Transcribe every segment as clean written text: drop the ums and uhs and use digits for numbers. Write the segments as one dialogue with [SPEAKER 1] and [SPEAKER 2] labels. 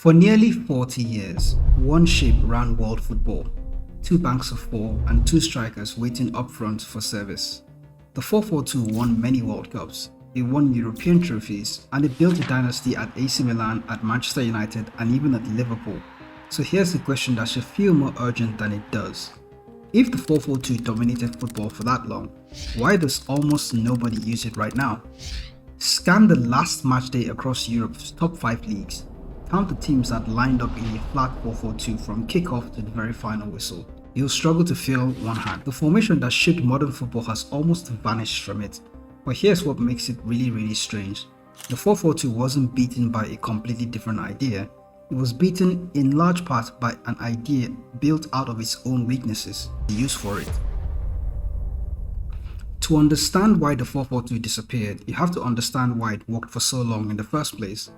[SPEAKER 1] For nearly 40 years, one ship ran world football, two banks of four and two strikers waiting up front for service. The 442 won many World Cups, it won European trophies, and it built a dynasty at AC Milan, at Manchester United, and even at Liverpool. So here's the question that should feel more urgent than it does. If the 442 dominated football for that long, why does almost nobody use it right now? Scan the last match day across Europe's top 5 leagues. Count the teams that lined up in a flat 442 from kickoff to the very final whistle. You'll struggle to fill one hand. The formation that shaped modern football has almost vanished from it. But here's what makes it really strange. The 442 wasn't beaten by a completely different idea. It was beaten in large part by an idea built out of its own weaknesses, the use for it. To understand why the 442 disappeared, you have to understand why it worked for so long in the first place.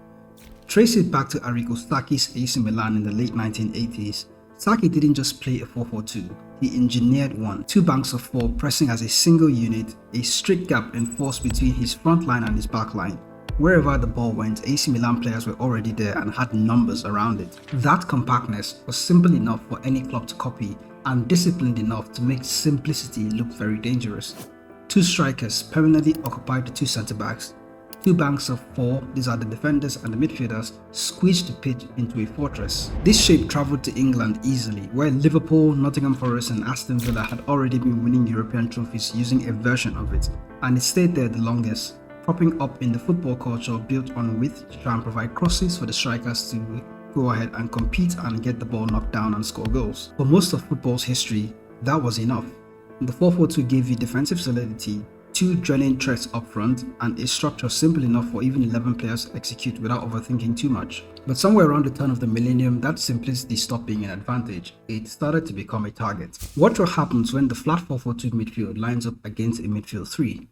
[SPEAKER 1] Trace it back to Arrigo Sacchi's AC Milan in the late 1980s. Sacchi didn't just play a 442, he engineered one. Two banks of four pressing as a single unit, a strict gap enforced between his front line and his back line. Wherever the ball went, AC Milan players were already there and had numbers around it. That compactness was simple enough for any club to copy and disciplined enough to make simplicity look very dangerous. Two strikers permanently occupied the two centre-backs. Two banks of four, these are the defenders and the midfielders, squeezed the pitch into a fortress. This shape travelled to England easily, where Liverpool, Nottingham Forest and Aston Villa had already been winning European trophies using a version of it, and it stayed there the longest, propping up in the football culture built on width to try and provide crosses for the strikers to go ahead and compete and get the ball knocked down and score goals. For most of football's history, that was enough. The 442 gave you defensive solidity, two draining threats up front, and a structure simple enough for even 11 players to execute without overthinking too much. But somewhere around the turn of the millennium, that simplicity stopped being an advantage. It started to become a target. Watch what happens when the flat 442 midfield lines up against a midfield 3.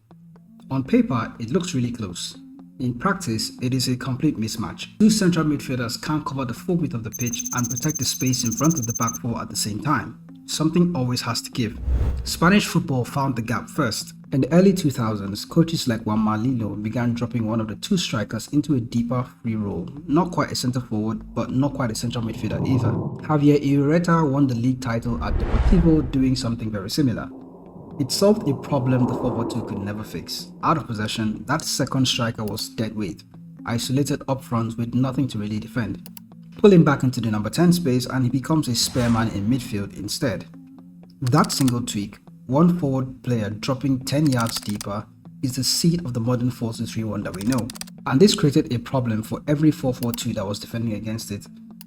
[SPEAKER 1] On paper, it looks really close. In practice, it is a complete mismatch. Two central midfielders can't cover the full width of the pitch and protect the space in front of the back four at the same time. Something always has to give. Spanish football found the gap first. In the early 2000s, coaches like Juan Malilo began dropping one of the two strikers into a deeper free role. Not quite a centre forward, but not quite a central midfielder either. Javier Irureta won the league title at Deportivo doing something very similar. It solved a problem the 442 could never fix. Out of possession, that second striker was dead weight, isolated up front with nothing to really defend. Pull him back into the number 10 space and he becomes a spare man in midfield instead. That single tweak, one forward player dropping 10 yards deeper, is the seed of the modern 4-2-3-1 that we know. And this created a problem for every 442 that was defending against it.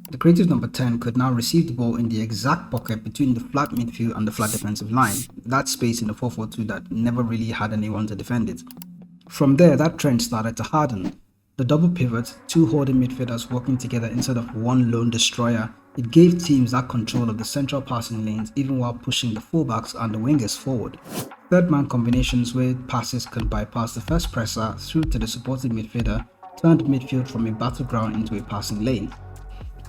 [SPEAKER 1] The creative number 10 could now receive the ball in the exact pocket between the flat midfield and the flat defensive line, that space in the 442 that never really had anyone to defend it. From there, that trend started to harden. The double pivot, two holding midfielders working together instead of one lone destroyer, it gave teams that control of the central passing lanes even while pushing the fullbacks and the wingers forward. Third man combinations where passes could bypass the first presser through to the supporting midfielder turned midfield from a battleground into a passing lane.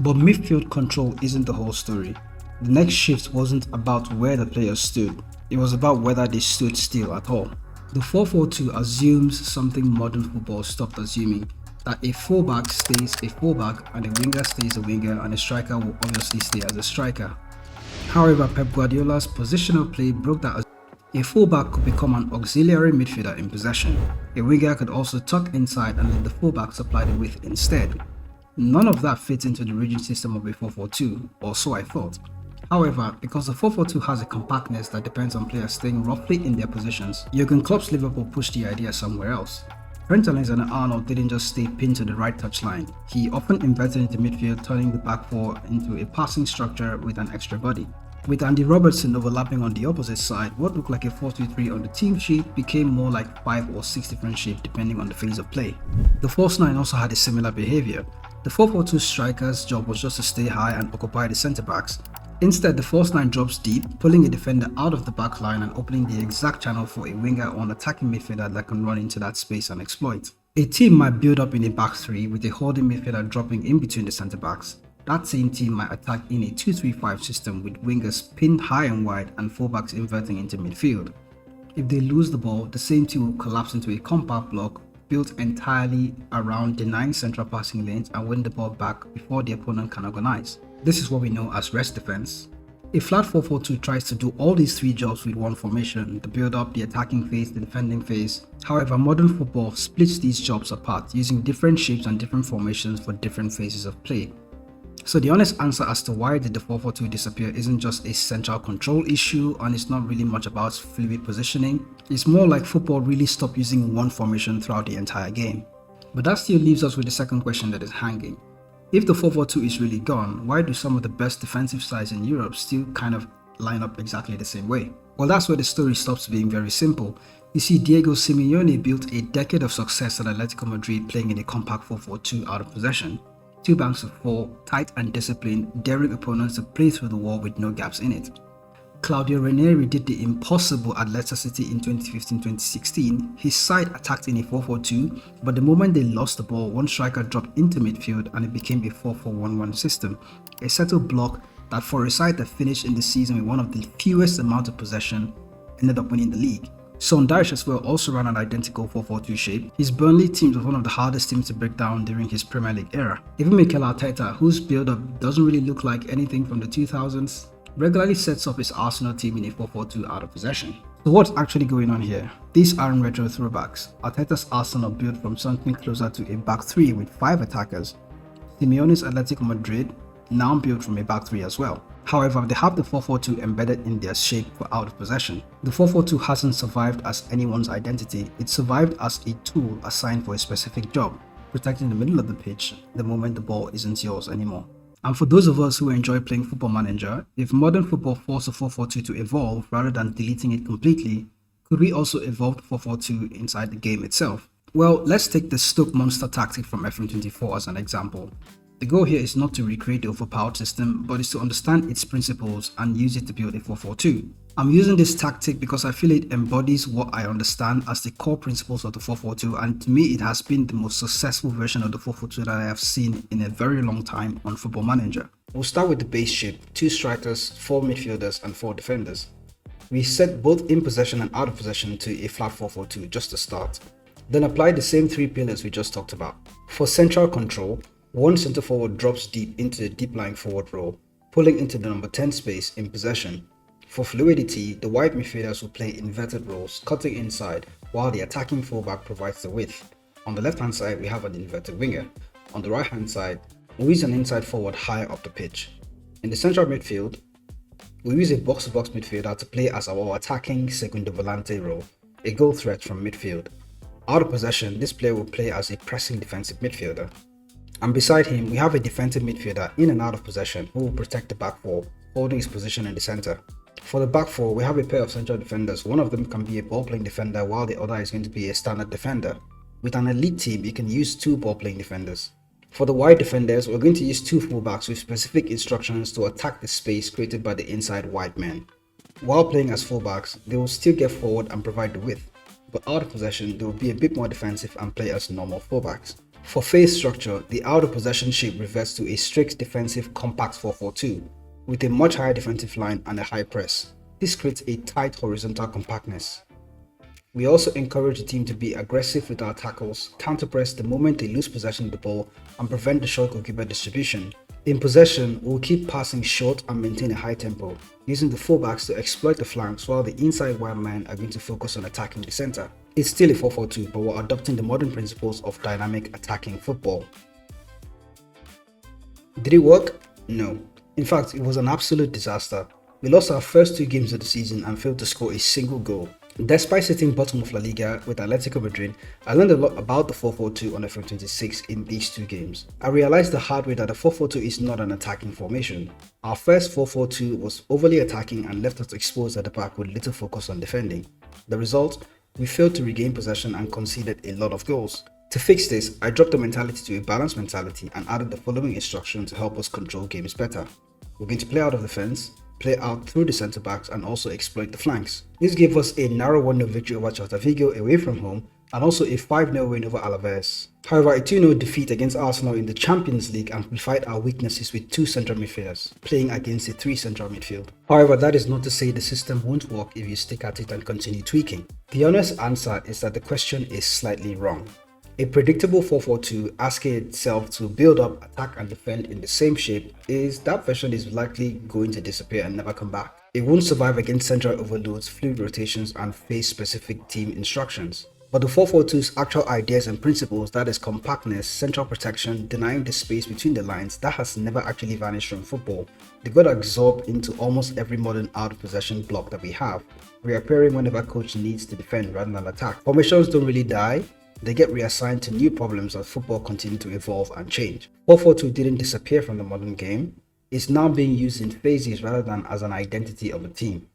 [SPEAKER 1] But midfield control isn't the whole story. The next shift wasn't about where the players stood, it was about whether they stood still at all. The 442 assumes something modern football stopped assuming, that a fullback stays a fullback and a winger stays a winger and a striker will obviously stay as a striker. However, Pep Guardiola's positional play broke that. A fullback could become an auxiliary midfielder in possession. A winger could also tuck inside and let the fullback supply the width instead. None of that fits into the rigid system of a 442, or so I thought. However, because the 442 has a compactness that depends on players staying roughly in their positions, Jurgen Klopp's Liverpool pushed the idea somewhere else. Trent Alexander-Arnold didn't just stay pinned to the right touchline, he often inverted into midfield, turning the back four into a passing structure with an extra body. With Andy Robertson overlapping on the opposite side, what looked like a 4-2-3 on the team sheet became more like 5 or 6 different shapes depending on the phase of play. The false 9 also had a similar behaviour. The 4-4-2 striker's job was just to stay high and occupy the centre-backs. Instead, the false 9 drops deep, pulling a defender out of the back line and opening the exact channel for a winger or an attacking midfielder that can run into that space and exploit. A team might build up in a back 3 with a holding midfielder dropping in between the centre-backs. That same team might attack in a 2-3-5 system with wingers pinned high and wide and fullbacks inverting into midfield. If they lose the ball, the same team will collapse into a compact block, built entirely around denying central passing lanes and winning the ball back before the opponent can organize. This is what we know as rest defense. A flat 4-4-2 tries to do all these three jobs with one formation: the build-up, the attacking phase, the defending phase. However, modern football splits these jobs apart, using different shapes and different formations for different phases of play. So the honest answer as to why did the 4-4-2 disappear isn't just a central control issue, and it's not really much about fluid positioning. It's more like football really stopped using one formation throughout the entire game. But that still leaves us with the second question that is hanging. If the 4-4-2 is really gone, why do some of the best defensive sides in Europe still kind of line up exactly the same way? Well, that's where the story stops being very simple. You see, Diego Simeone built a decade of success at Atletico Madrid playing in a compact 4-4-2 out of possession. Two banks of four, tight and disciplined, daring opponents to play through the wall with no gaps in it. Claudio Ranieri did the impossible at Leicester City in 2015-2016. His side attacked in a 4-4-2, but the moment they lost the ball, one striker dropped into midfield and it became a 4-4-1-1 system. A settled block that, for a side that finished in the season with one of the fewest amount of possession, ended up winning the league. Sondage as well also ran an identical 4-4-2 shape. His Burnley team was one of the hardest teams to break down during his Premier League era. Even Mikel Arteta, whose build-up doesn't really look like anything from the 2000s, regularly sets up his Arsenal team in a 4-4-2 out of possession. So what's actually going on here? These aren't retro throwbacks. Arteta's Arsenal built from something closer to a back three with 5 attackers. Simeone's Atletico Madrid now built from a back three as well. However, they have the 4-4-2 embedded in their shape for out of possession. The 4-4-2 hasn't survived as anyone's identity, it survived as a tool assigned for a specific job, protecting the middle of the pitch the moment the ball isn't yours anymore. And for those of us who enjoy playing Football Manager, if modern football forced the 4-4-2 to evolve rather than deleting it completely, could we also evolve the 4-4-2 inside the game itself? Well, let's take the Stoke Monster tactic from FM24 as an example. The goal here is not to recreate the overpowered system, but is to understand its principles and use it to build a 4-4-2. I'm using this tactic because I feel it embodies what I understand as the core principles of the 4-4-2, and to me it has been the most successful version of the 4-4-2 that I have seen in a very long time on Football Manager. We'll start with the base shape: 2 strikers, 4 midfielders and 4 defenders. We set both in possession and out of possession to a flat 4-4-2 just to start. Then apply the same 3 pillars we just talked about. For central control, one centre forward drops deep into the deep lying forward role, pulling into the number 10 space in possession. For fluidity, the wide midfielders will play inverted roles, cutting inside, while the attacking fullback provides the width. On the left hand side, we have an inverted winger. On the right hand side, we use an inside forward higher up the pitch. In the central midfield, we use a box-to-box midfielder to play as our attacking segundo volante role, a goal threat from midfield. Out of possession, this player will play as a pressing defensive midfielder. And beside him, we have a defensive midfielder in and out of possession who will protect the back four, holding his position in the centre. For the back four, we have a pair of central defenders. One of them can be a ball-playing defender while the other is going to be a standard defender. With an elite team, you can use 2 ball-playing defenders. For the wide defenders, we're going to use 2 fullbacks with specific instructions to attack the space created by the inside wide men. While playing as fullbacks, they will still get forward and provide the width, but out of possession, they will be a bit more defensive and play as normal fullbacks. For phase structure, the out of possession shape reverts to a strict defensive compact 4-4-2, with a much higher defensive line and a high press. This creates a tight horizontal compactness. We also encourage the team to be aggressive with our tackles, counter-press the moment they lose possession of the ball, and prevent the short goalkeeper distribution. In possession, we'll keep passing short and maintain a high tempo, using the fullbacks to exploit the flanks while the inside wide men are going to focus on attacking the centre. It's still a 4-4-2, but we're adopting the modern principles of dynamic attacking football. Did it work? No. In fact, it was an absolute disaster. We lost our first 2 games of the season and failed to score a single goal. Despite sitting bottom of La Liga with Atletico Madrid, I learned a lot about the 4-4-2 on FM26 in these 2 games. I realized the hard way that the 4-4-2 is not an attacking formation. Our first 4-4-2 was overly attacking and left us exposed at the back with little focus on defending. The result? We failed to regain possession and conceded a lot of goals. To fix this, I dropped the mentality to a balanced mentality and added the following instruction to help us control games better. We're going to play out of the fence, play out through the centre backs and also exploit the flanks. This gave us a narrow 1-0 victory over Celta Vigo away from home and also a 5-0 win over Alaves. However, a 2-0 defeat against Arsenal in the Champions League amplified our weaknesses with 2 central midfielders, playing against a 3 central midfield. However, that is not to say the system won't work if you stick at it and continue tweaking. The honest answer is that the question is slightly wrong. A predictable 4-4-2 asking itself to build up, attack and defend in the same shape is that version is likely going to disappear and never come back. It won't survive against central overloads, fluid rotations and phase-specific team instructions. But the 4-4-2's actual ideas and principles, that is compactness, central protection, denying the space between the lines, that has never actually vanished from football. They got absorbed into almost every modern out-of-possession block that we have, reappearing whenever coach needs to defend rather than attack. Formations don't really die, they get reassigned to new problems as football continues to evolve and change. 4-4-2 didn't disappear from the modern game, it's now being used in phases rather than as an identity of a team.